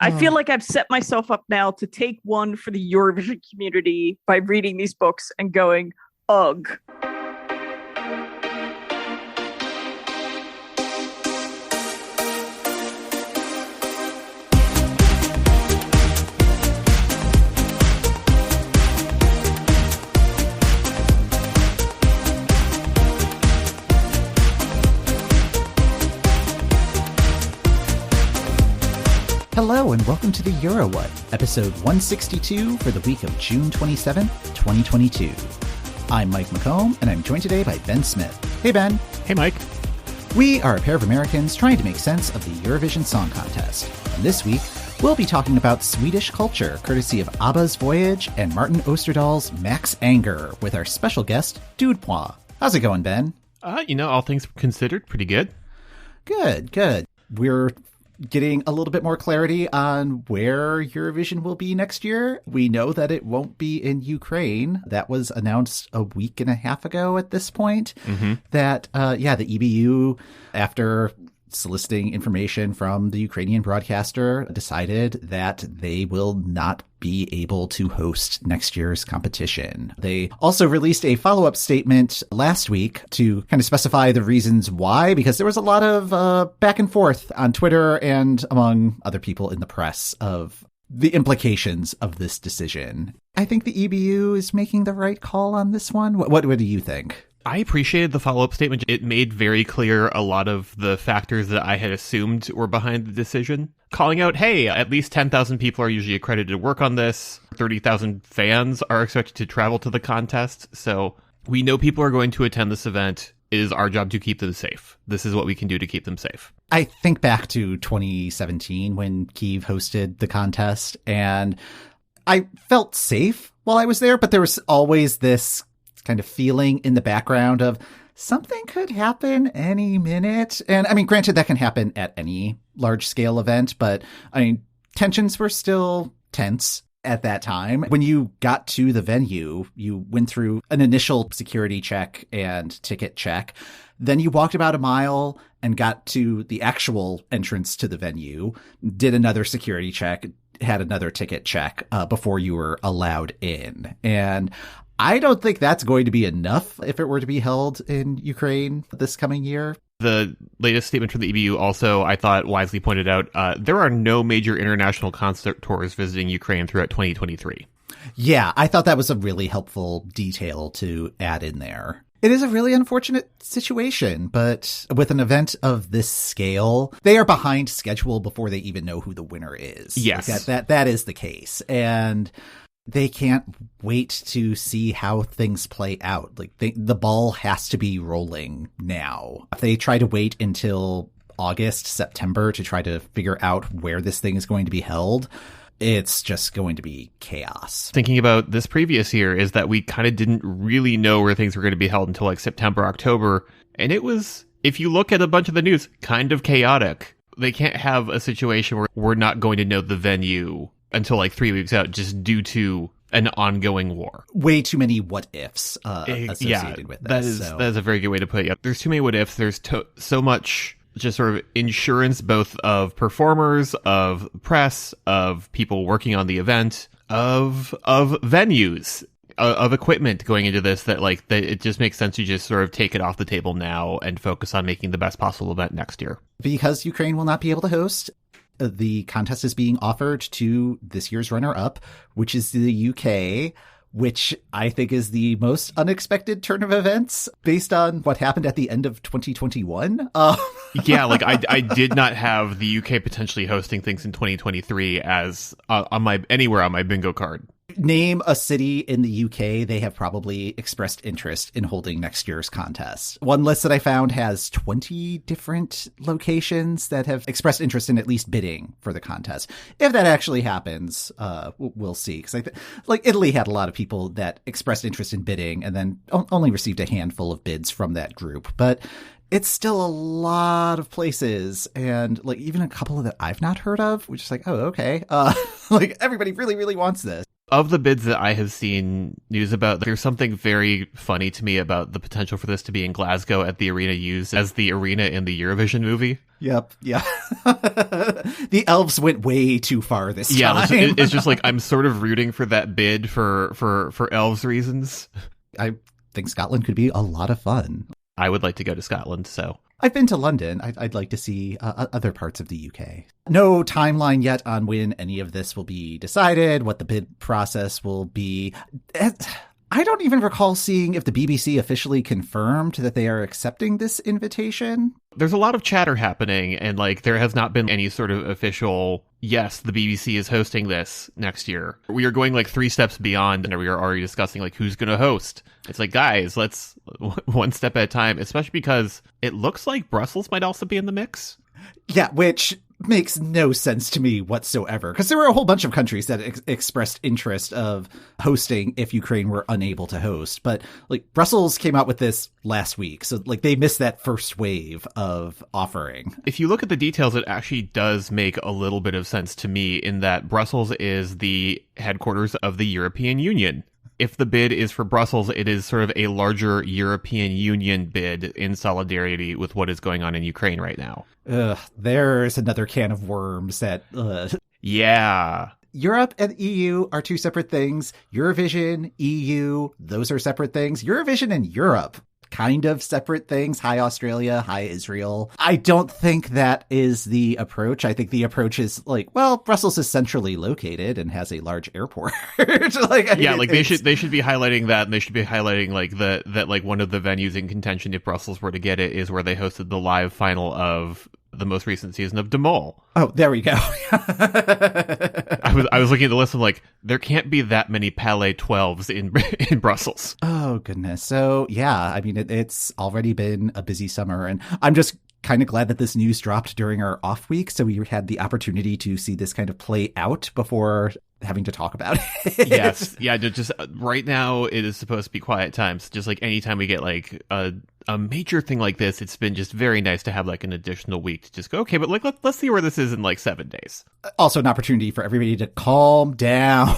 I feel like I've set myself up now to take one for the Eurovision community by reading these books and going, ugh. Hello and welcome to the EuroWhat, episode 162 for the week of June 27th, 2022. I'm Mike McComb, and I'm joined today by Ben Smith. Hey, Ben. Hey, Mike. We are a pair of Americans trying to make sense of the Eurovision Song Contest. And this week, we'll be talking about Swedish culture, courtesy of ABBA's Voyage and Martin Osterdahl's Max Anger, with our special guest, dood-pwah. How's it going, Ben? All things considered, pretty good. Good. We're getting a little bit more clarity on where Eurovision will be next year. We know that it won't be in Ukraine. That was announced a week and a half ago at this point. That, the EBU, after soliciting information from the Ukrainian broadcaster, decided that they will not be able to host next year's competition. They also released a follow-up statement last week to kind of specify the reasons why, because there was a lot of back and forth on Twitter and among other people in the press of the implications of this decision. I think the EBU is making the right call on this one. What do you think? I appreciated the follow-up statement. It made very clear a lot of the factors that I had assumed were behind the decision. Calling out, hey, at least 10,000 people are usually accredited to work on this. 30,000 fans are expected to travel to the contest. So we know people are going to attend this event. It is our job to keep them safe. This is what we can do to keep them safe. I think back to 2017 when Kyiv hosted the contest, and I felt safe while I was there, but there was always this kind of feeling in the background of something could happen any minute. And I mean, granted, that can happen at any large scale event, but I mean, tensions were still tense at that time. When you got to the venue, you went through an initial security check and ticket check. Then you walked about a mile and got to the actual entrance to the venue, did another security check, had another ticket check before you were allowed in. And I don't think that's going to be enough if it were to be held in Ukraine this coming year. The latest statement from the EBU also, I thought, wisely pointed out, there are no major international concert tours visiting Ukraine throughout 2023. Yeah, I thought that was a really helpful detail to add in there. It is a really unfortunate situation, but with an event of this scale, they are behind schedule before they even know who the winner is. Yes. Like that is the case. And they can't wait to see how things play out. Like the ball has to be rolling now. If they try to wait until August, September to try to figure out where this thing is going to be held, it's just going to be chaos. Thinking about this previous year is that we kind of didn't really know where things were going to be held until like September, October. And it was, if you look at a bunch of the news, kind of chaotic. They can't have a situation where we're not going to know the venue until like 3 weeks out, just due to an ongoing war. Way too many what ifs associated with this. That is a very good way to put it. There's too many what ifs. There's so much just sort of insurance, both of performers, of press, of people working on the event, of venues, of equipment going into this that it just makes sense to just sort of take it off the table now and focus on making the best possible event next year. Because Ukraine will not be able to host, the contest is being offered to this year's runner-up, which is the UK, which I think is the most unexpected turn of events based on what happened at the end of 2021. Yeah, I did not have the UK potentially hosting things in 2023 as anywhere on my bingo card. Name a city in the UK they have probably expressed interest in holding next year's contest. One list that I found has 20 different locations that have expressed interest in at least bidding for the contest. If that actually happens, we'll see. Because Italy had a lot of people that expressed interest in bidding and then only received a handful of bids from that group. But it's still a lot of places, and even a couple that I've not heard of, which is oh, okay. Everybody really, really wants this. Of the bids that I have seen news about, there's something very funny to me about the potential for this to be in Glasgow at the arena used as the arena in the Eurovision movie. Yep. Yeah. The elves went way too far this time. Yeah, it's just like I'm sort of rooting for that bid for elves reasons. I think Scotland could be a lot of fun. I would like to go to Scotland, so. I've been to London. I'd like to see other parts of the UK. No timeline yet on when any of this will be decided, what the bid process will be. I don't even recall seeing if the BBC officially confirmed that they are accepting this invitation. There's a lot of chatter happening, and like there has not been any sort of official, yes, the BBC is hosting this next year. We are going like 3 steps beyond, and we are already discussing like who's going to host. It's like, guys, let's one step at a time, especially because it looks like Brussels might also be in the mix. Yeah, which makes no sense to me whatsoever, because there were a whole bunch of countries that expressed interest of hosting if Ukraine were unable to host. But like Brussels came out with this last week, so like they missed that first wave of offering. If you look at the details, it actually does make a little bit of sense to me in that Brussels is the headquarters of the European Union. If the bid is for Brussels, it is sort of a larger European Union bid in solidarity with what is going on in Ukraine right now. There's another can of worms that... Yeah. Europe and EU are 2 separate things. Eurovision, EU, those are separate things. Eurovision and Europe, kind of separate things. Hi, Australia. Hi, Israel. I don't think that is the approach. I think the approach is like, well, Brussels is centrally located and has a large airport. They should be highlighting that, and they should be highlighting like that like one of the venues in contention if Brussels were to get it is where they hosted the live final of the most recent season of De Mol. Oh, there we go. I was looking at the list. I'm like, there can't be that many Palais 12s in Brussels. Oh, goodness. So, yeah, I mean, it's already been a busy summer, and I'm just kind of glad that this news dropped during our off week, so we had the opportunity to see this kind of play out before having to talk about it. Yes. Yeah, just right now it is supposed to be quiet times. Just like anytime we get like a major thing like this, it's been just very nice to have like an additional week to just go, okay, but like let's see where this is in like 7 days. Also an opportunity for everybody to calm down.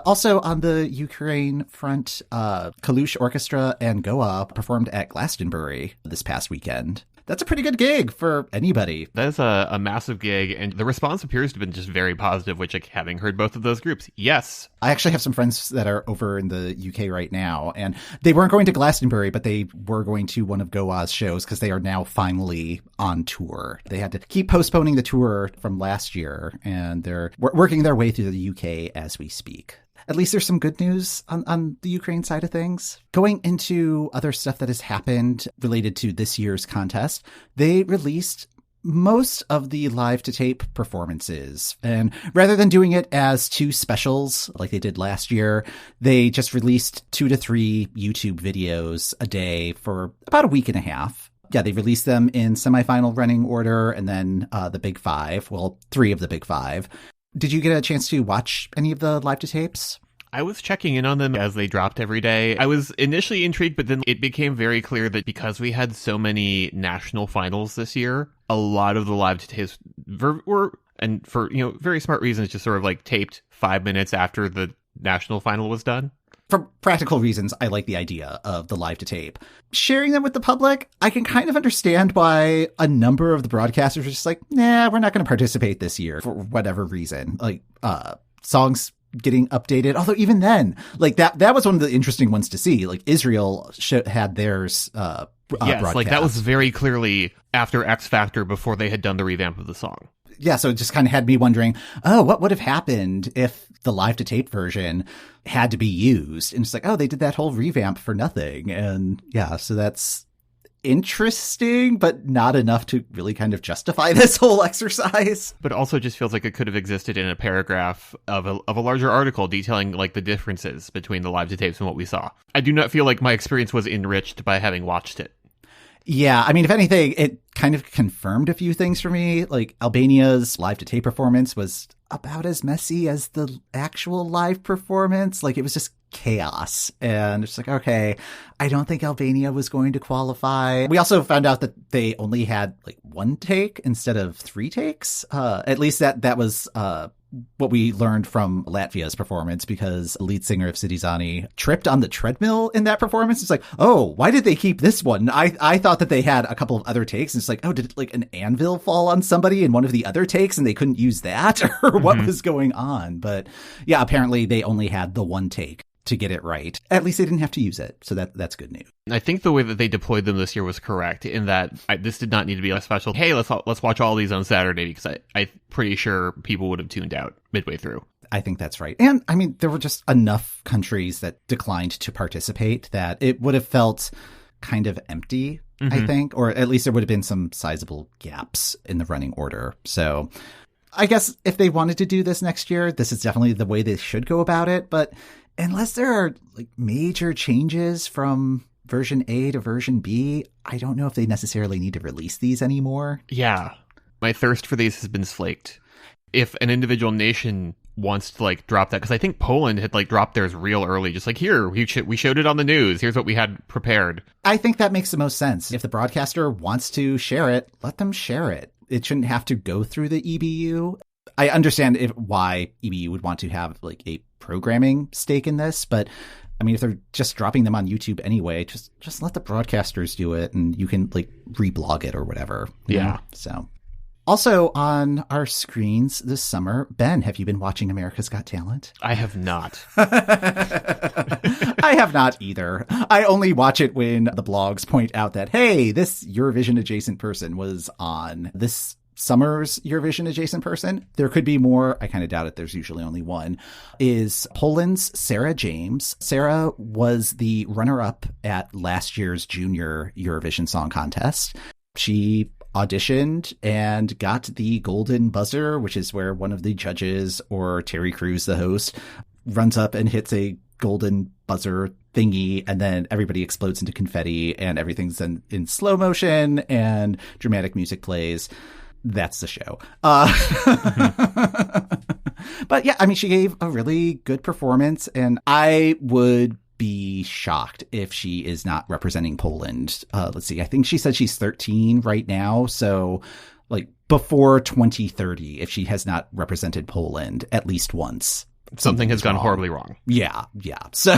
Also on the Ukraine front, Kalush Orchestra and Goa performed at Glastonbury this past weekend. That's a pretty good gig for anybody. That is a massive gig, and the response appears to have been just very positive, which, like, having heard both of those groups, yes. I actually have some friends that are over in the UK right now, and they weren't going to Glastonbury, but they were going to one of Goa's shows because they are now finally on tour. They had to keep postponing the tour from last year, and they're working their way through the UK as we speak. At least there's some good news on the Ukraine side of things. Going into other stuff that has happened related to this year's contest, they released most of the live to tape performances. And rather than doing it as 2 specials like they did last year, they just released 2 to 3 YouTube videos a day for about a week and a half. Yeah, they released them in semifinal running order and then the big 5. Well, 3 of the big 5. Did you get a chance to watch any of the live to tapes? I was checking in on them as they dropped every day. I was initially intrigued, but then it became very clear that because we had so many national finals this year, a lot of the live to tapes were, and for very smart reasons, just sort of like taped 5 minutes after the national final was done. For practical reasons, I like the idea of the live to tape. Sharing them with the public, I can kind of understand why a number of the broadcasters are just like, nah, we're not going to participate this year for whatever reason. Like, songs getting updated. Although even then, like that was one of the interesting ones to see. Like Israel had theirs yes, broadcast. Like that was very clearly after X Factor before they had done the revamp of the song. Yeah, so it just kind of had me wondering, oh, what would have happened if the live to tape version had to be used? And it's like, oh, they did that whole revamp for nothing. And yeah, so that's interesting, but not enough to really kind of justify this whole exercise. But also just feels like it could have existed in a paragraph of a larger article detailing like the differences between the live to tapes and what we saw. I do not feel like my experience was enriched by having watched it. Yeah, I mean, if anything, it kind of confirmed a few things for me. Like Albania's live to tape performance was about as messy as the actual live performance. Like it was just chaos. And it's like, okay, I don't think Albania was going to qualify. We also found out that they only had like 1 take instead of 3 takes. At least that was what we learned from Latvia's performance, because the lead singer of Citizani tripped on the treadmill in that performance. It's like, oh, why did they keep this one? I thought that they had a couple of other takes. And it's like, oh, did like an anvil fall on somebody in one of the other takes and they couldn't use that? Or what was going on? But yeah, apparently they only had the one take to get it right. At least they didn't have to use it. So that's good news. I think the way that they deployed them this year was correct in that this did not need to be a special, hey, let's watch all these on Saturday, because I'm pretty sure people would have tuned out midway through. I think that's right. And I mean, there were just enough countries that declined to participate that it would have felt kind of empty, I think, or at least there would have been some sizable gaps in the running order. So I guess if they wanted to do this next year, this is definitely the way they should go about it. But unless there are like major changes from version A to version B, I don't know if they necessarily need to release these anymore. Yeah. My thirst for these has been slaked. If an individual nation wants to like drop that, because I think Poland had like dropped theirs real early, just like, here, we showed it on the news. Here's what we had prepared. I think that makes the most sense. If the broadcaster wants to share it, let them share it. It shouldn't have to go through the EBU. I understand why EBU would want to have like a programming stake in this, but I mean, if they're just dropping them on YouTube anyway, just let the broadcasters do it, and you can like reblog it or whatever. Yeah. So also on our screens this summer, Ben, have you been watching America's Got Talent? I have not. I have not either. I only watch it when the blogs point out that, hey, this Eurovision adjacent person was on this summer's Eurovision adjacent person. There could be more. I kind of doubt it. There's usually only one. Is Poland's Sarah James. Sarah was the runner-up at last year's junior Eurovision Song Contest. She auditioned and got the golden buzzer, which is where one of the judges, or Terry Crews, the host, runs up and hits a golden buzzer thingy, and then everybody explodes into confetti and everything's in slow motion and dramatic music plays. That's the show. But yeah, I mean, she gave a really good performance, and I would be shocked if she is not representing Poland. Let's see. I think she said she's 13 right now. So like before 2030, if she has not represented Poland at least once. Something has gone horribly wrong. Yeah. So,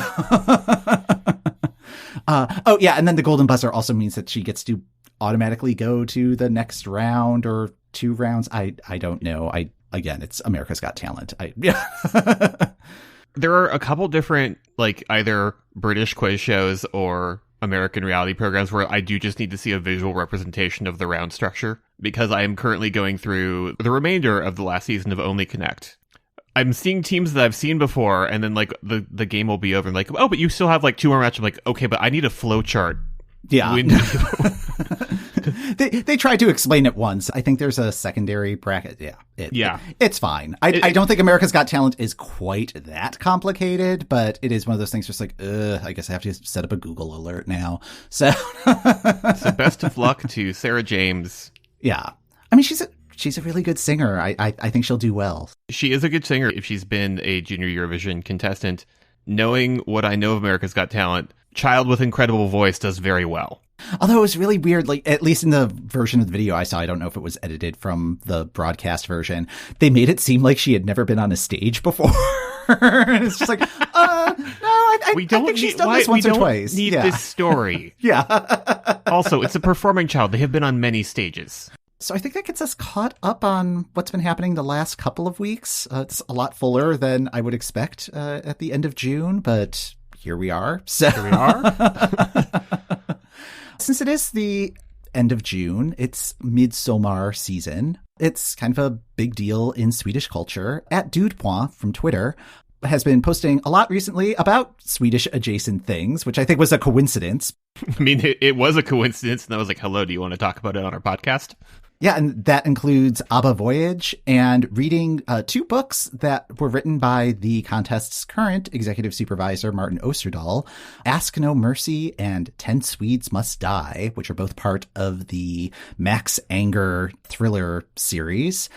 oh yeah. And then the golden buzzer also means that she gets to automatically go to the next round or 2 rounds. I don't know. Again, it's America's Got Talent. Yeah. There are a couple different, like, either British quiz shows or American reality programs where I do just need to see a visual representation of the round structure, because I am currently going through the remainder of the last season of Only Connect. I'm seeing teams that I've seen before, and then like the game will be over, and like, oh, but you still have like 2 more matches. I'm like, okay, but I need a flow chart. Yeah. They tried to explain it once. I think there's a secondary bracket. Yeah. It's fine. I don't think America's Got Talent is quite that complicated, but it is one of those things just like, I guess I have to set up a Google alert now. So best of luck to Sarah James. Yeah. I mean, she's a really good singer. I think she'll do well. She is a good singer. If she's been a junior Eurovision contestant, knowing what I know of America's Got Talent, child with incredible voice does very well. Although it was really weird, like at least in the version of the video I saw, I don't know if it was edited from the broadcast version, they made it seem like she had never been on a stage before. It's just like, no, I think she's done this once or twice. We don't need this story. Yeah. Also, it's a performing child. They have been on many stages. So I think that gets us caught up on what's been happening the last couple of weeks. It's a lot fuller than I would expect at the end of June, but here we are. So here we are. Since it is the end of June, it's Midsommar season. It's kind of a big deal in Swedish culture. At dood-pwah from Twitter has been posting a lot recently about Swedish adjacent things, which I think was a coincidence. I mean, it was a coincidence, and I was like, hello, do you want to talk about it on our podcast? Yeah, and that includes ABBA Voyage and reading 2 books that were written by the contest's current executive supervisor, Martin Osterdahl, Ask No Mercy and 10 Swedes Must Die, which are both part of the Max Anger thriller series.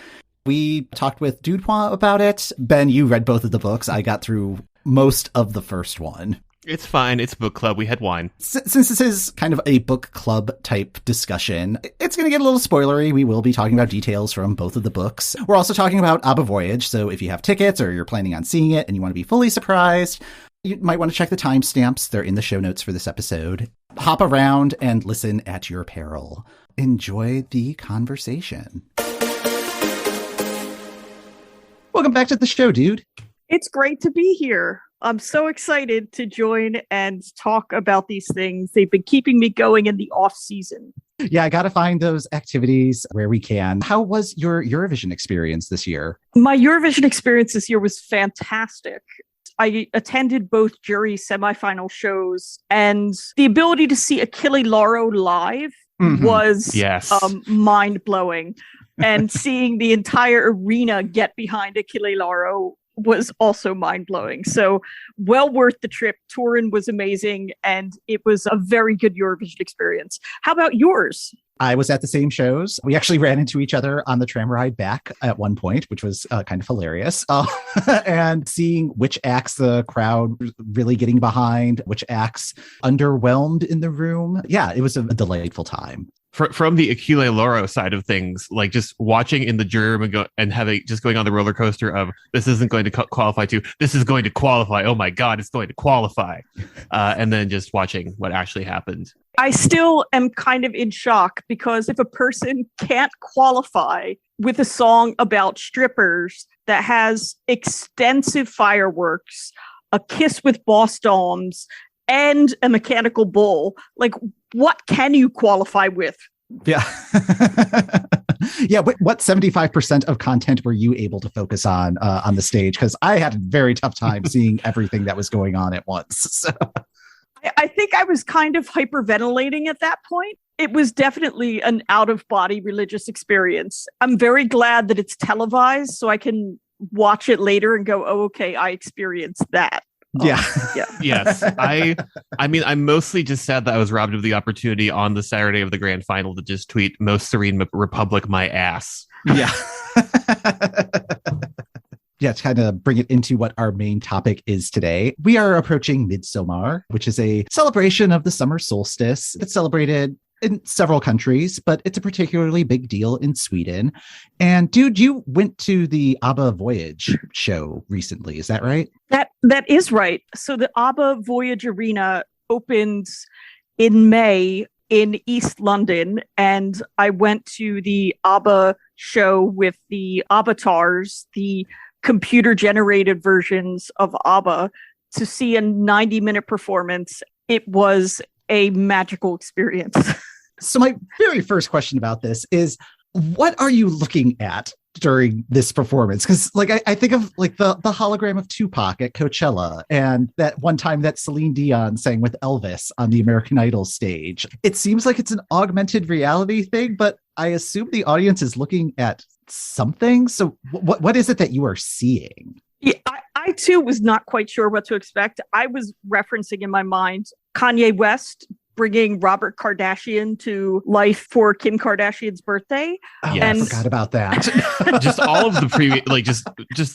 We talked with dood-pwah about it. Ben, you read both of the books. I got through most of the first one. It's fine. It's book club. We had wine. Since this is kind of a book club type discussion, it's going to get a little spoilery. We will be talking about details from both of the books. We're also talking about ABBA Voyage, so if you have tickets or you're planning on seeing it and you want to be fully surprised, you might want to check the timestamps. They're in the show notes for this episode. Hop around and listen at your peril. Enjoy the conversation. Welcome back to the show, dude. It's great to be here. I'm so excited to join and talk about these things. They've been keeping me going in the off season. Yeah, I got to find those activities where we can. How was your Eurovision experience this year? My Eurovision experience this year was fantastic. I attended both jury semifinal shows, and the ability to see Achille Lauro live was mind-blowing. And seeing the entire arena get behind Achille Lauro was also mind-blowing. So well worth the trip. Turin was amazing, and it was a very good Eurovision experience. How about yours? I was at the same shows. We actually ran into each other on the tram ride back at one point, which was kind of hilarious. And seeing which acts the crowd really getting behind, which acts underwhelmed in the room. Yeah, it was a delightful time. From the Achille Lauro side of things, like just watching in the jury room and having just going on the roller coaster of this isn't going to qualify to this is going to qualify. Oh my God, it's going to qualify. And then just watching what actually happened. I still am kind of in shock because if a person can't qualify with a song about strippers that has extensive fireworks, a kiss with boss doms, and a mechanical bull, like what can you qualify with? Yeah. Yeah. What 75% of content were you able to focus on the stage? Because I had a very tough time seeing everything that was going on at once. So. I think I was kind of hyperventilating at that point. It was definitely an out-of-body religious experience. I'm very glad that it's televised so I can watch it later and go, oh, okay, I experienced that. Yeah. Yeah. Yes. I mean, I'm mostly just sad that I was robbed of the opportunity on the Saturday of the grand final to just tweet most serene republic my ass. Yeah. Yeah, to kind of bring it into what our main topic is today. We are approaching Midsommar, which is a celebration of the summer solstice. It's celebrated in several countries, but it's a particularly big deal in Sweden. And dude, you went to the ABBA Voyage show recently. Is that right? That is right. So the ABBA Voyage Arena opens in May in East London, and I went to the ABBA show with the avatars, the computer-generated versions of ABBA, to see a 90-minute performance. It was a magical experience. So my very first question about this is, what are you looking at during this performance? Because like I think of like the hologram of Tupac at Coachella, and that one time that Celine Dion sang with Elvis on the American Idol stage. It seems like it's an augmented reality thing, but I assume the audience is looking at something. So what is it that you are seeing? Yeah, I too was not quite sure what to expect. I was referencing in my mind Kanye West bringing Robert Kardashian to life for Kim Kardashian's birthday. Oh, and I forgot about that. Just all of the previous, like just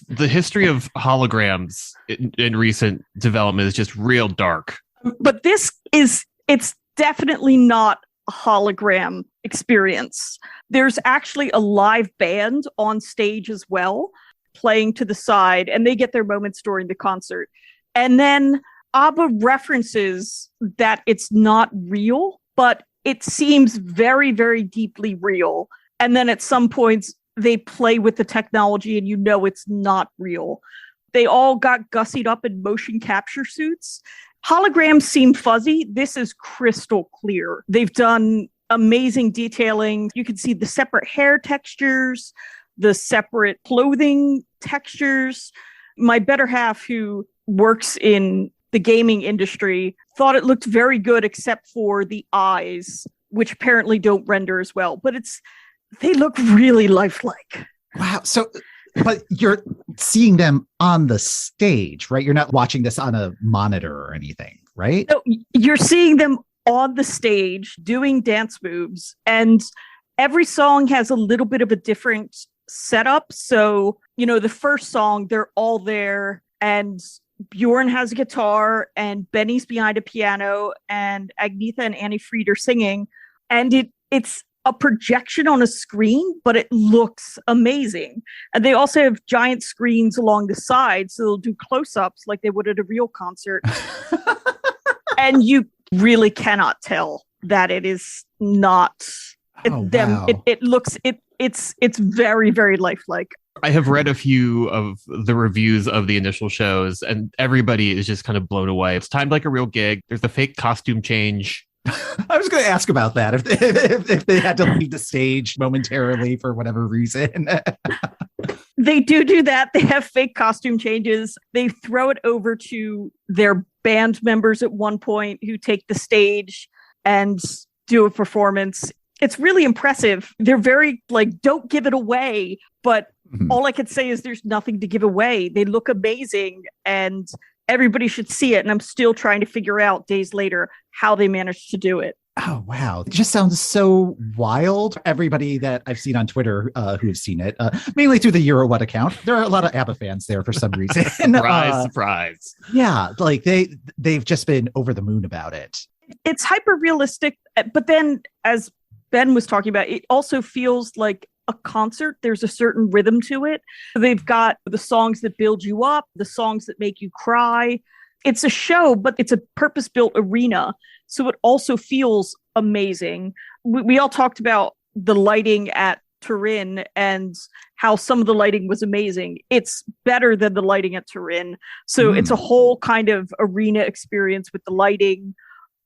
the history of holograms in recent development is just real dark. But it's definitely not a hologram experience. There's actually a live band on stage as well, playing to the side, and they get their moments during the concert. And then ABBA references that it's not real, but it seems very, very deeply real. And then at some points, they play with the technology and you know it's not real. They all got gussied up in motion capture suits. Holograms seem fuzzy. This is crystal clear. They've done amazing detailing. You can see the separate hair textures, the separate clothing textures. My better half, who works in the gaming industry, thought it looked very good except for the eyes, which apparently don't render as well. But they look really lifelike. Wow. So, but you're seeing them on the stage, right? You're not watching this on a monitor or anything, right? No, you're seeing them on the stage doing dance moves, and every song has a little bit of a different setup. So, the first song, they're all there and Bjorn has a guitar and Benny's behind a piano and Agnetha and Annie Fried are singing. And it's a projection on a screen, but it looks amazing. And they also have giant screens along the side, so they'll do close-ups like they would at a real concert. And you really cannot tell that it is not them. Wow. It's very, very lifelike. I have read a few of the reviews of the initial shows, and everybody is just kind of blown away. It's timed like a real gig. There's a fake costume change. I was going to ask about that. If they had to leave the stage momentarily for whatever reason. They do that. They have fake costume changes. They throw it over to their band members at one point who take the stage and do a performance. It's really impressive. They're very don't give it away. But all I could say is there's nothing to give away. They look amazing and everybody should see it. And I'm still trying to figure out days later how they managed to do it. Oh, wow. It just sounds so wild. Everybody that I've seen on Twitter who have seen it, mainly through the EuroWhat account, there are a lot of ABBA fans there for some reason. Surprise. Yeah, they've just been over the moon about it. It's hyper realistic, but then as Ben was talking about, it also feels like a concert. There's a certain rhythm to it. They've got the songs that build you up, the songs that make you cry. It's a show, but it's a purpose-built arena. So it also feels amazing. We all talked about the lighting at Turin and how some of the lighting was amazing. It's better than the lighting at Turin. So it's a whole kind of arena experience with the lighting.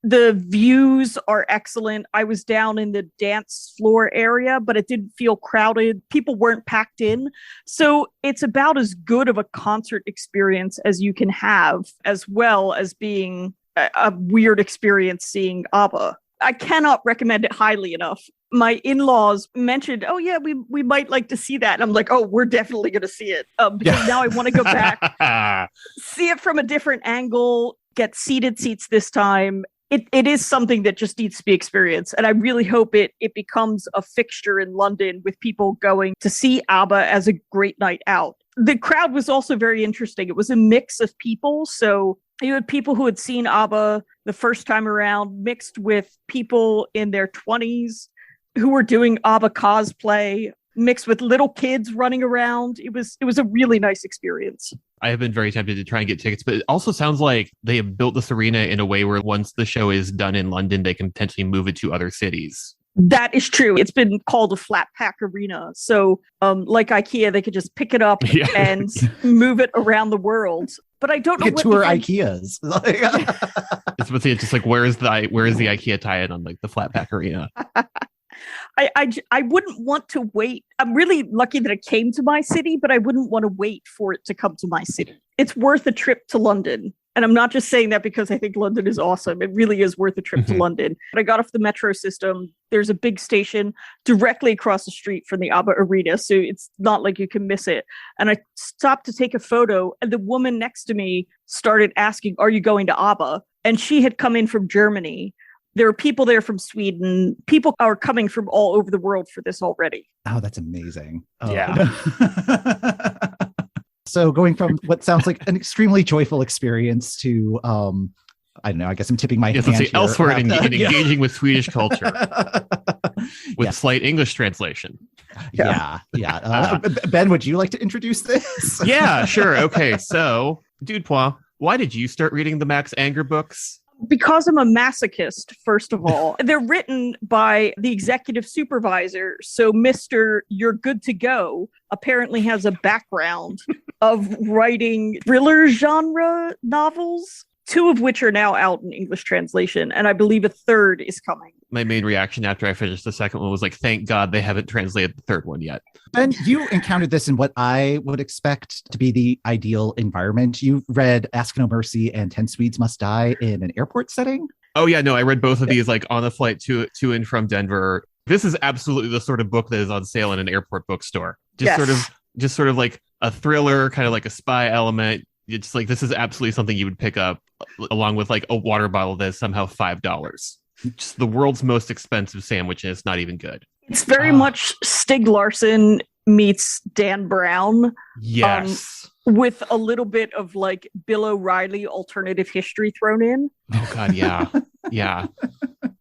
The views are excellent. I was down in the dance floor area, but it didn't feel crowded. People weren't packed in. So it's about as good of a concert experience as you can have, as well as being a weird experience seeing ABBA. I cannot recommend it highly enough. My in-laws mentioned, oh yeah, we might like to see that. And I'm like, oh, we're definitely going to see it. Because now I want to go back, see it from a different angle, get seated seats this time. It is something that just needs to be experienced. And I really hope it becomes a fixture in London with people going to see ABBA as a great night out. The crowd was also very interesting. It was a mix of people. So you had people who had seen ABBA the first time around mixed with people in their 20s who were doing ABBA cosplay, mixed with little kids running around. It was a really nice experience. I have been very tempted to try and get tickets, but it also sounds like they have built this arena in a way where once the show is done in London, they can potentially move it to other cities. That is true. It's been called a flat pack arena. So like IKEA, they could just pick it up and move it around the world. But I don't know what tour IKEAs. It's just like where is the IKEA tie-in on like the flat pack arena? I wouldn't want to wait. I'm really lucky that it came to my city, but I wouldn't want to wait for it to come to my city. It's worth a trip to London. And I'm not just saying that because I think London is awesome. It really is worth a trip to London. But I got off the metro system. There's a big station directly across the street from the ABBA arena. So it's not like you can miss it. And I stopped to take a photo. And the woman next to me started asking, are you going to ABBA? And she had come in from Germany. There are people there from Sweden. People are coming from all over the world for this already. Oh, that's amazing. Oh. Yeah. So going from what sounds like an extremely joyful experience to, I don't know, I guess I'm tipping my hand let's here. say elsewhere in engaging with Swedish culture with slight English translation. Yeah. Ben, would you like to introduce this? Yeah, sure. Okay, so, dood-pwah, why did you start reading the Max Anger books? Because I'm a masochist, first of all. They're written by the executive supervisor. So Mr. You're Good to Go apparently has a background of writing thriller genre novels, 2 of which are now out in English translation. And I believe a 3rd is coming. My main reaction after I finished the second one was like, thank God they haven't translated the 3rd one yet. Ben, you encountered this in what I would expect to be the ideal environment. You read Ask No Mercy and 10 Swedes Must Die in an airport setting? Oh, yeah, no, I read both of these like on the flight to and from Denver. This is absolutely the sort of book that is on sale in an airport bookstore. Just sort of like a thriller, kind of like a spy element. It's like, this is absolutely something you would pick up along with like a water bottle that is somehow $5. Just the world's most expensive sandwich, and it's not even good. It's very much Stig Larsson meets Dan Brown. Yes. With a little bit of like Bill O'Reilly alternative history thrown in. Oh, God, yeah. Yeah.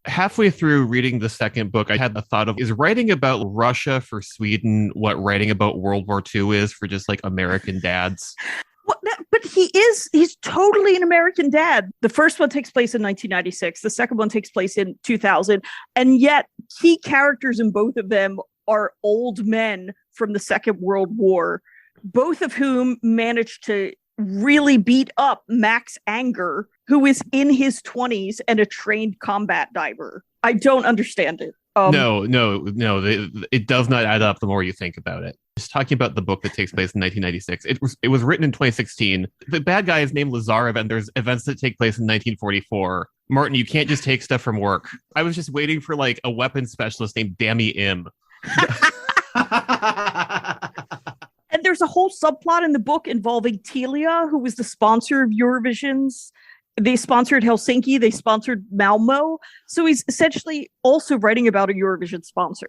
Halfway through reading the second book, I had the thought of, is writing about Russia for Sweden what writing about World War II is for just like American dads? Well, but he's totally an American dad. The first one takes place in 1996. The second one takes place in 2000. And yet key characters in both of them are old men from the Second World War, both of whom managed to really beat up Max Anger, who is in his 20s and a trained combat diver. I don't understand it. No, it does not add up the more you think about it. Just talking about the book that takes place in 1996. It was written in 2016. The bad guy is named Lazarev, and there's events that take place in 1944. Martin, you can't just take stuff from work. I was just waiting for like a weapons specialist named Dammy Im. And there's a whole subplot in the book involving Telia, who was the sponsor of Eurovision's. They sponsored Helsinki. They sponsored Malmo. So he's essentially also writing about a Eurovision sponsor.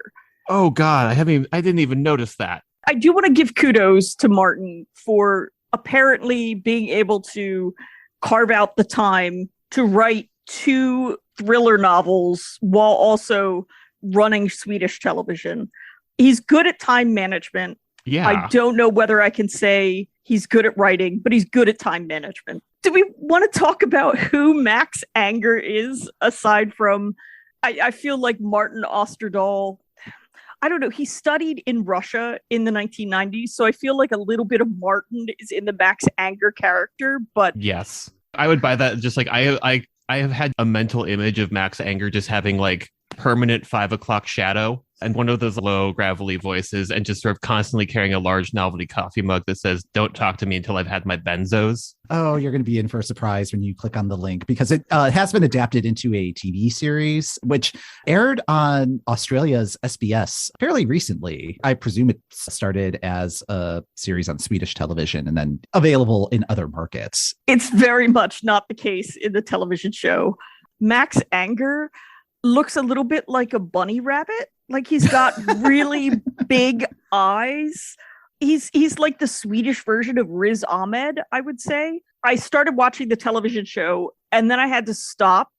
Oh, God. I didn't even notice that. I do want to give kudos to Martin for apparently being able to carve out the time to write 2 thriller novels while also running Swedish television. He's good at time management. Yeah. I don't know whether I can say he's good at writing, but he's good at time management. Do we want to talk about who Max Anger is aside from, I feel like Martin Osterdahl? I don't know. He studied in Russia in the 1990s, so I feel like a little bit of Martin is in the Max Anger character, but... Yes. I would buy that. Just like I have had a mental image of Max Anger just having like permanent 5 o'clock shadow and one of those low gravelly voices and just sort of constantly carrying a large novelty coffee mug that says, "Don't talk to me until I've had my benzos." Oh, you're going to be in for a surprise when you click on the link, because it has been adapted into a TV series, which aired on Australia's SBS fairly recently. I presume it started as a series on Swedish television and then available in other markets. It's very much not the case in the television show. Max Anger looks a little bit like a bunny rabbit. Like he's got really big eyes. He's like the Swedish version of Riz Ahmed, I would say. I started watching the television show and then I had to stop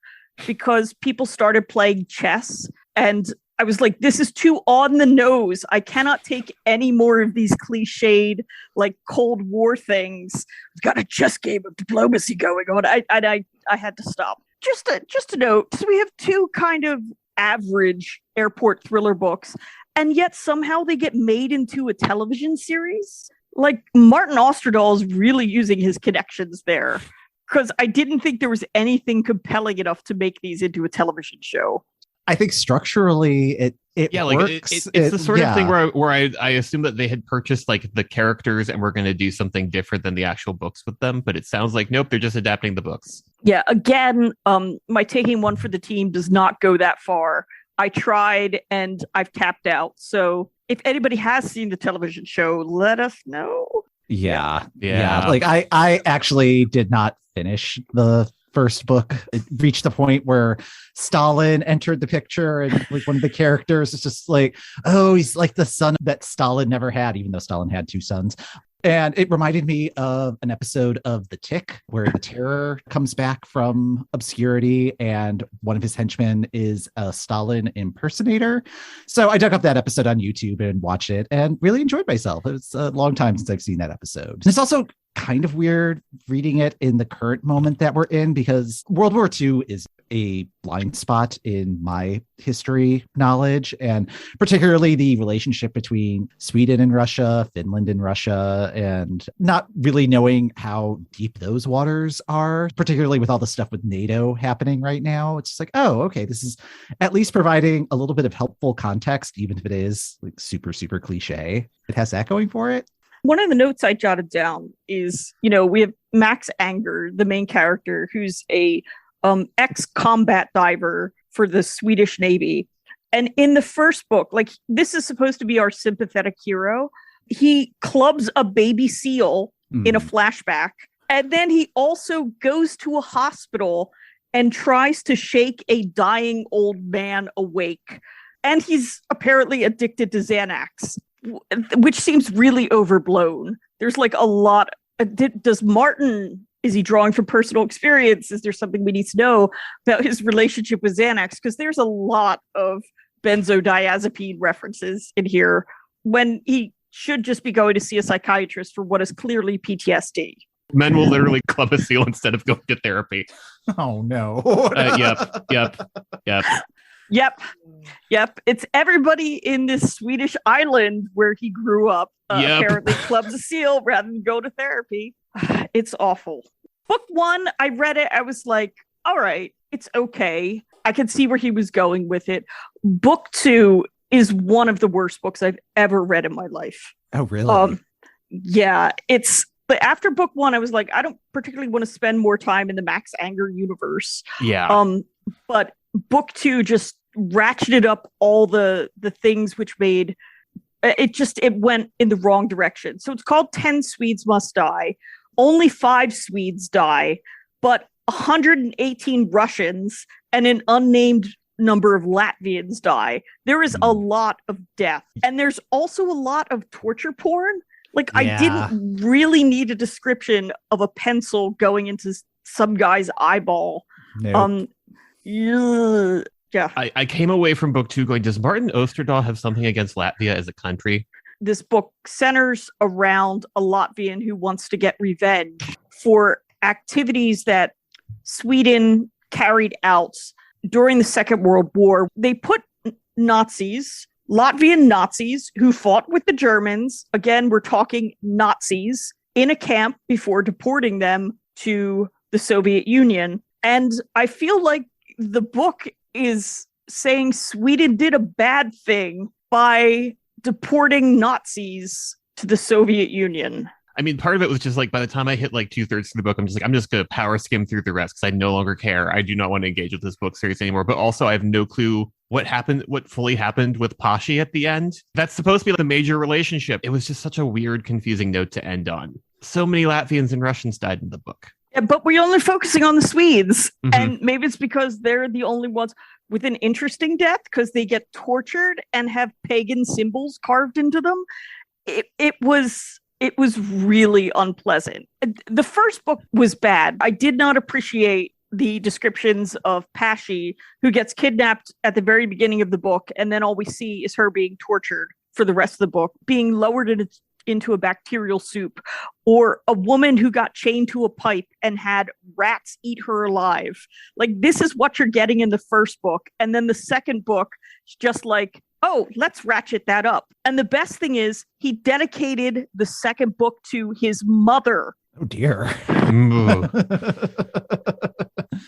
because people started playing chess. And I was like, this is too on the nose. I cannot take any more of these cliched, like Cold War things. We've got a chess game of diplomacy going on. I had to stop. Just to note, so we have 2 kind of average airport thriller books, and yet somehow they get made into a television series. Like Martin Osterdahl is really using his connections there, because I didn't think there was anything compelling enough to make these into a television show. I think structurally it works. It's the sort of thing where I assume that they had purchased like the characters and were going to do something different than the actual books with them. But it sounds like, nope, they're just adapting the books. Yeah, again, my taking one for the team does not go that far. I tried and I've tapped out. So if anybody has seen the television show, let us know. Yeah. Like I actually did not finish the first book. It reached the point where Stalin entered the picture, and like one of the characters is just like, oh, he's like the son that Stalin never had, even though Stalin had 2 sons. And it reminded me of an episode of The Tick where the Terror comes back from obscurity and one of his henchmen is a Stalin impersonator. So I dug up that episode on YouTube and watched it and really enjoyed myself. It was a long time since I've seen that episode. And it's also kind of weird reading it in the current moment that we're in, because World War II is a blind spot in my history knowledge, and particularly the relationship between Sweden and Russia, Finland and Russia, and not really knowing how deep those waters are, particularly with all the stuff with NATO happening right now. It's just like, oh, okay, this is at least providing a little bit of helpful context, even if it is like super, super cliche. It has that going for it. One of the notes I jotted down is, we have Max Anger, the main character, who's a ex-combat diver for the Swedish Navy. And in the first book, like, this is supposed to be our sympathetic hero. He clubs a baby seal in a flashback. And then he also goes to a hospital and tries to shake a dying old man awake. And he's apparently addicted to Xanax. which seems really overblown. There's like a lot. Does Martin, is he drawing from personal experience? Is there something we need to know about his relationship with Xanax? Because there's a lot of benzodiazepine references in here when he should just be going to see a psychiatrist for what is clearly PTSD. Men will literally club a seal instead of going to therapy. Oh, no. Yep. It's everybody in this Swedish island where he grew up apparently clubs a seal rather than go to therapy. It's awful. Book 1, I read it. I was like, all right, it's okay. I could see where he was going with it. Book 2 is one of the worst books I've ever read in my life. Oh, really? Yeah, but after book 1, I was like, I don't particularly want to spend more time in the Max Anger universe. Yeah. But book 2 just ratcheted up all the things which made it went in the wrong direction. So it's called 10 Swedes Must Die. Only 5 Swedes die, but 118 Russians and an unnamed number of Latvians die. There is a lot of death. And there's also a lot of torture porn. Like, I didn't really need a description of a pencil going into some guy's eyeball. Nope. Yeah. I came away from book 2 going, does Martin Osterdahl have something against Latvia as a country? This book centers around a Latvian who wants to get revenge for activities that Sweden carried out during the Second World War. They put Latvian Nazis who fought with the Germans, again, we're talking Nazis, in a camp before deporting them to the Soviet Union. And I feel like the book is saying Sweden did a bad thing by deporting Nazis to the Soviet Union. I mean, part of it was just like, by the time I hit like 2/3 of the book, I'm just going to power skim through the rest because I no longer care. I do not want to engage with this book series anymore. But also I have no clue what fully happened with Pashi at the end. That's supposed to be like the major relationship. It was just such a weird, confusing note to end on. So many Latvians and Russians died in the book. Yeah, but we're only focusing on the Swedes. Mm-hmm. And maybe it's because they're the only ones with an interesting death because they get tortured and have pagan symbols carved into them. It was really unpleasant. The first book was bad. I did not appreciate the descriptions of Pashi, who gets kidnapped at the very beginning of the book, and then all we see is her being tortured for the rest of the book, being lowered into a bacterial soup, or a woman who got chained to a pipe and had rats eat her alive. Like, this is what you're getting in the first book. And then the second book is just like, oh, let's ratchet that up. And the best thing is he dedicated the second book to his mother. Oh, dear.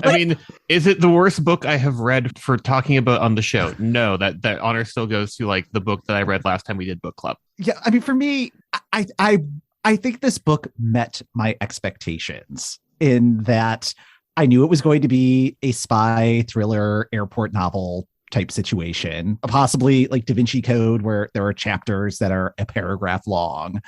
I mean, is it the worst book I have read for talking about on the show? No, that honor still goes to like the book that I read last time we did book club. Yeah, I mean, for me, I think this book met my expectations in that I knew it was going to be a spy thriller airport novel type situation, possibly like Da Vinci Code, where there are chapters that are a paragraph long,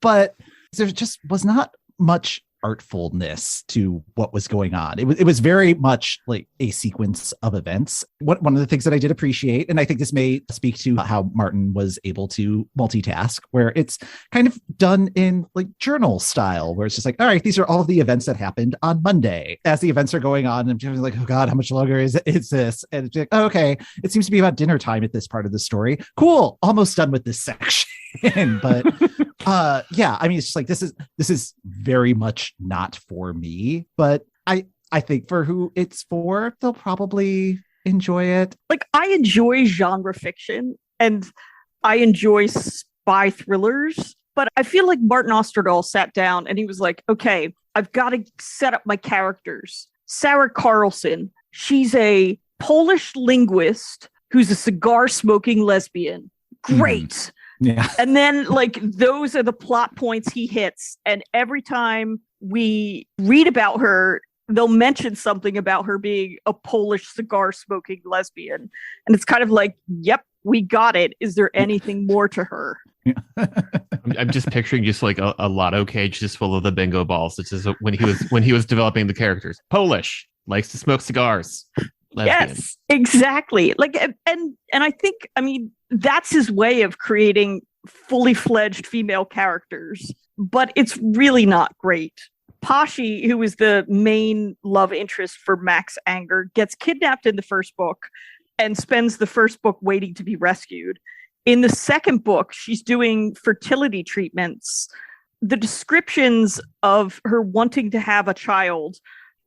but there just was not much artfulness to what was going on. It was very much like a sequence of events. One of the things that I did appreciate, and I think this may speak to how Martin was able to multitask, where it's kind of done in like journal style, where it's just like, all right, these are all of the events that happened on Monday. As the events are going on, I'm just like, oh God, how much longer is this? And it's like, oh, okay, it seems to be about dinner time at this part of the story. Cool, almost done with this section. But yeah, I mean, it's just like, this is very much not for me, but I think for who it's for, they'll probably enjoy it. Like, I enjoy genre fiction and I enjoy spy thrillers, but I feel like Martin Osterdahl sat down and he was like, okay, I've got to set up my characters. Sarah Carlson, she's a Polish linguist who's a cigar smoking lesbian. Great. Mm. Yeah. And then, like, those are the plot points he hits. And every time we read about her, they'll mention something about her being a Polish cigar smoking lesbian. And it's kind of like, yep, we got it. Is there anything more to her? Yeah. I'm just picturing just like a lotto cage just full of the bingo balls. This is when he was developing the characters. Polish, likes to smoke cigars. Lesbian. Yes, exactly. Like, and I think, I mean, that's his way of creating fully fledged female characters, but it's really not great. Pashi, who is the main love interest for Max Anger, gets kidnapped in the first book and spends the first book waiting to be rescued. In the second book, she's doing fertility treatments. The descriptions of her wanting to have a child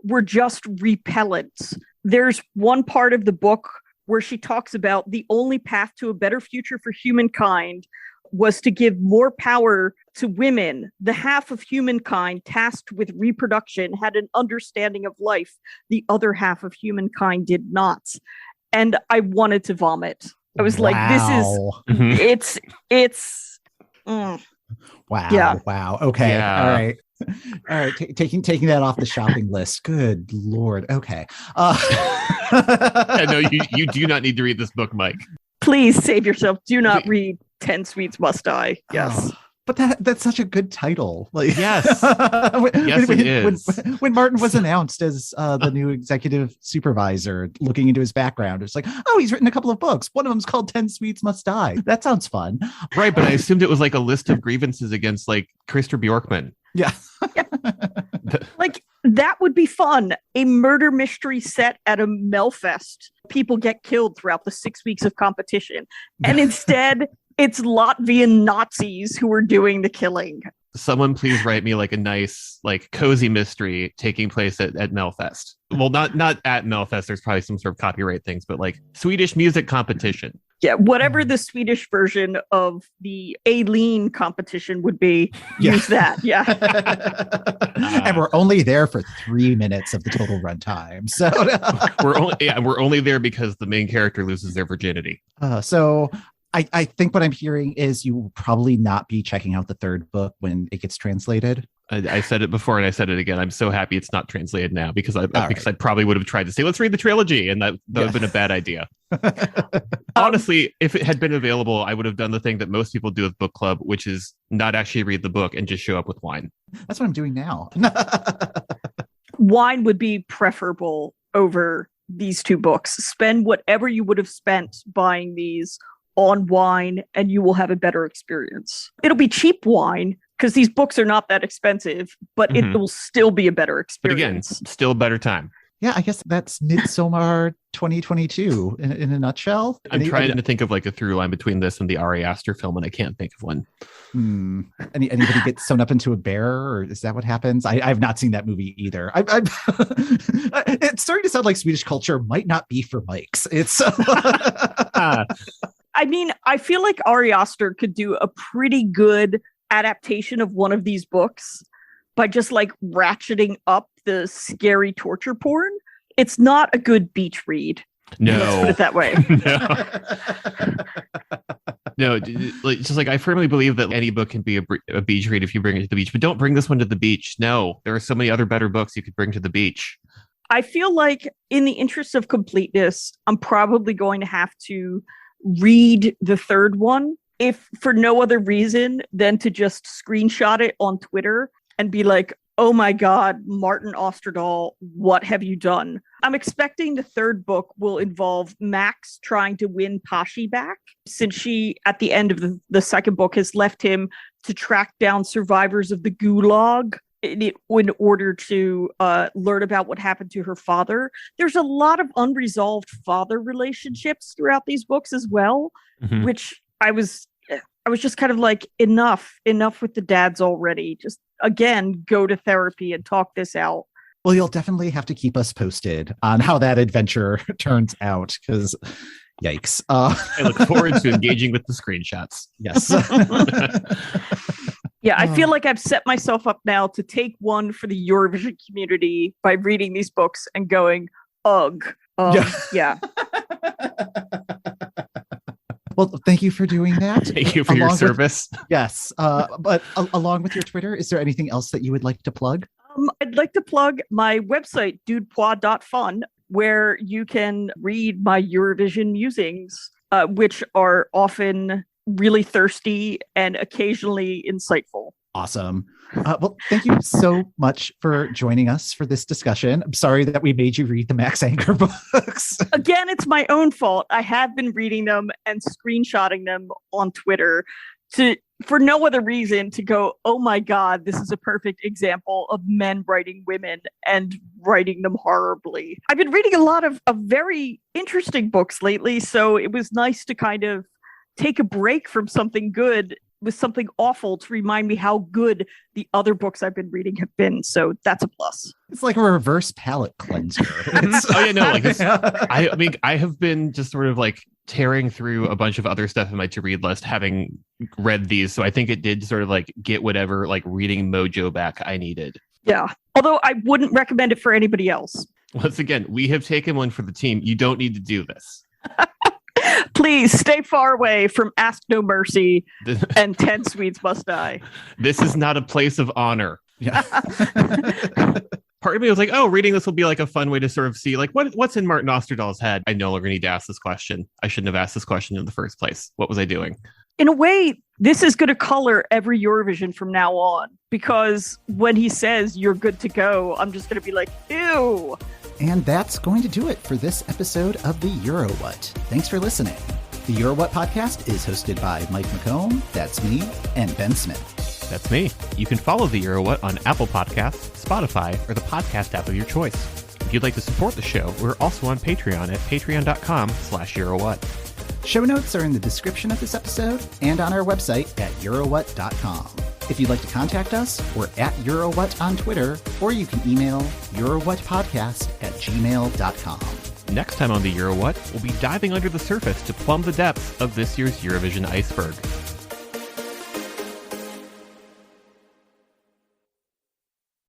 were just repellent. There's one part of the book where she talks about the only path to a better future for humankind was to give more power to women. The half of humankind tasked with reproduction had an understanding of life. The other half of humankind did not. And I wanted to vomit. I was like, this is, Wow. Yeah. Wow. Okay. Yeah. All right. All right. Taking that off the shopping list. Good Lord. Okay. Yeah, no, you do not need to read this book, Mike. please save yourself. Do not read 10 Sweets Must Die. Yes. Oh. But that's such a good title. Like, yes, yes, it is. When Martin was announced as the new executive supervisor, looking into his background, it's like, oh, he's written a couple of books. One of them's called 10 Sweets Must Die. That sounds fun. Right, but I assumed it was like a list of grievances against like Christer Bjorkman. Yeah. Like, that would be fun. A murder mystery set at a Melfest. People get killed throughout the 6 weeks of competition. And instead, it's Latvian Nazis who are doing the killing. Someone please write me like a nice, like cozy mystery taking place at Melfest. Well, not at Melfest. There's probably some sort of copyright things, but like Swedish music competition. Yeah, whatever the Swedish version of the Aileen competition would be, use that. Yeah. And we're only there for 3 minutes of the total runtime. So we're only there because the main character loses their virginity. So I think what I'm hearing is you will probably not be checking out the third book when it gets translated. I said it before and I said it again. I'm so happy it's not translated now because I probably would have tried to say, let's read the trilogy. And that would have been a bad idea. Honestly, if it had been available, I would have done the thing that most people do with book club, which is not actually read the book and just show up with wine. That's what I'm doing now. Wine would be preferable over these two books. Spend whatever you would have spent buying these on wine and you will have a better experience. It'll be cheap wine because these books are not that expensive, but it will still be a better experience. But again, still a better time. Yeah, I guess that's Midsommar 2022 in a nutshell. I'm trying to think of like a through line between this and the Ari Aster film, and I can't think of one. Anybody get sewn up into a bear, or is that what happens? I've not seen that movie either. It's starting to sound like Swedish culture might not be for Mikes. It's I mean, I feel like Ari Aster could do a pretty good adaptation of one of these books by just like ratcheting up the scary torture porn. It's not a good beach read. No. Let's put it that way. No, just like I firmly believe that any book can be a beach read if you bring it to the beach, but don't bring this one to the beach. No, there are so many other better books you could bring to the beach. I feel like in the interest of completeness, I'm probably going to have to read the third one, if for no other reason than to just screenshot it on Twitter and be like, oh my God, Martin Osterdahl, what have you done? I'm expecting the third book will involve Max trying to win Pashi back, since she, at the end of the second book, has left him to track down survivors of the Gulag in order to learn about what happened to her father. There's a lot of unresolved father relationships throughout these books as well, which I was just kind of like, enough with the dads already. Just, again, go to therapy and talk this out. Well, you'll definitely have to keep us posted on how that adventure turns out, because yikes. I look forward to engaging with the screenshots. Yes. Yeah, I feel like I've set myself up now to take one for the Eurovision community by reading these books and going, ugh. Yeah. Well, thank you for doing that. Thank you for your service. Yes. But along with your Twitter, is there anything else that you would like to plug? I'd like to plug my website, dood-pwah.fun, where you can read my Eurovision musings, which are often really thirsty and occasionally insightful. Awesome. Well, thank you so much for joining us for this discussion. I'm sorry that we made you read the Max Anger books. Again, it's my own fault. I have been reading them and screenshotting them on Twitter for no other reason to go, oh my God, this is a perfect example of men writing women and writing them horribly. I've been reading a lot of very interesting books lately, so it was nice to kind of take a break from something good with something awful to remind me how good the other books I've been reading have been. So that's a plus. It's like a reverse palate cleanser. Oh yeah, no, like this, I mean, I have been just sort of like tearing through a bunch of other stuff in my to-read list, having read these. So I think it did sort of like get whatever like reading mojo back I needed. Yeah. Although I wouldn't recommend it for anybody else. Once again, we have taken one for the team. You don't need to do this. Please stay far away from Ask No Mercy and 10 Swedes Must Die. This is not a place of honor. Yeah. Part of me was like, oh, reading this will be like a fun way to sort of see like what's in Martin Osterdahl's head. I no longer need to ask this question. I shouldn't have asked this question in the first place. What was I doing? In a way, this is going to color every Eurovision from now on, because when he says you're good to go, I'm just going to be like, ew. And that's going to do it for this episode of the EuroWhat. Thanks for listening. The EuroWhat podcast is hosted by Mike McComb, that's me, and Ben Smith. That's me. You can follow the EuroWhat on Apple Podcasts, Spotify, or the podcast app of your choice. If you'd like to support the show, we're also on Patreon at patreon.com/EuroWhat. Show notes are in the description of this episode and on our website at eurowhat.com. If you'd like to contact us, we're at EuroWhat on Twitter, or you can email eurowhatpodcast@gmail.com. Next time on the EuroWhat, we'll be diving under the surface to plumb the depths of this year's Eurovision iceberg.